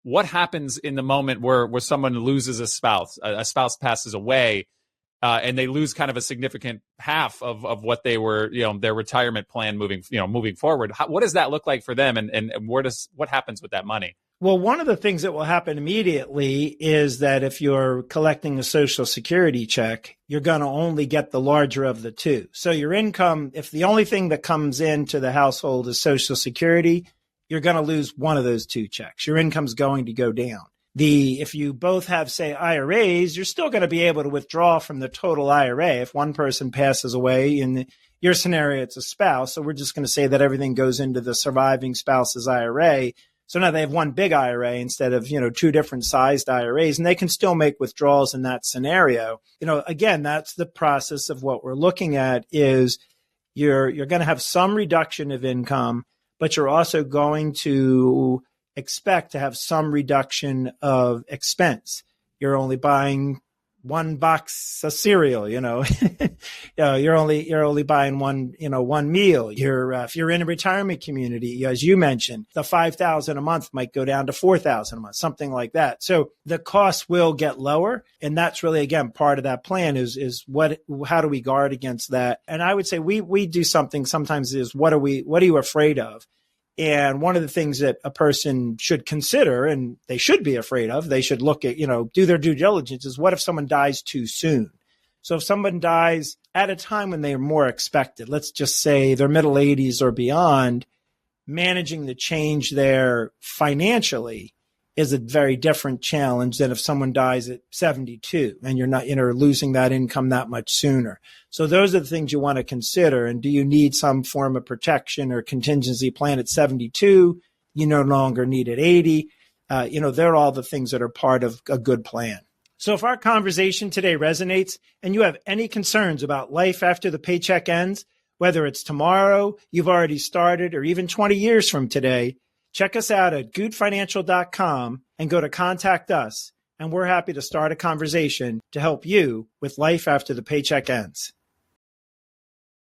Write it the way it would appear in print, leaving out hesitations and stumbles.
what happens in the moment where someone loses a spouse passes away, and they lose kind of a significant half of what they were, their retirement plan moving forward. What does that look like for them, and what happens with that money? Well, one of the things that will happen immediately is that if you're collecting a Social Security check, you're going to only get the larger of the two. So your income, if the only thing that comes into the household is Social Security, you're going to lose one of those two checks. Your income's going to go down. If you both have, say, IRAs, you're still going to be able to withdraw from the total IRA. If one person passes away, in your scenario, it's a spouse. So we're just going to say that everything goes into the surviving spouse's IRA. So now they have one big IRA instead of, two different sized IRAs, and they can still make withdrawals in that scenario. Again, that's the process of what we're looking at is you're going to have some reduction of income, but you're also going to expect to have some reduction of expense. You're only buying one box of cereal, you're only buying one meal. If you're in a retirement community, as you mentioned, the $5,000 a month might go down to $4,000 a month, something like that. So the costs will get lower. And that's really, again, part of that plan is how do we guard against that? And I would say we do something sometimes is what are you afraid of? And one of the things that a person should consider, and they should be afraid of, they should look at, do their due diligence, is what if someone dies too soon? So if someone dies at a time when they're more expected, let's just say their middle 80s or beyond, managing the change there financially is a very different challenge than if someone dies at 72 and you're not, losing that income that much sooner. So those are the things you want to consider. And do you need some form of protection or contingency plan at 72? You no longer need at 80. They're all the things that are part of a good plan. So if our conversation today resonates and you have any concerns about life after the paycheck ends, whether it's tomorrow, you've already started, or even 20 years from today, check us out at goodfinancial.com and go to Contact Us, and we're happy to start a conversation to help you with life after the paycheck ends.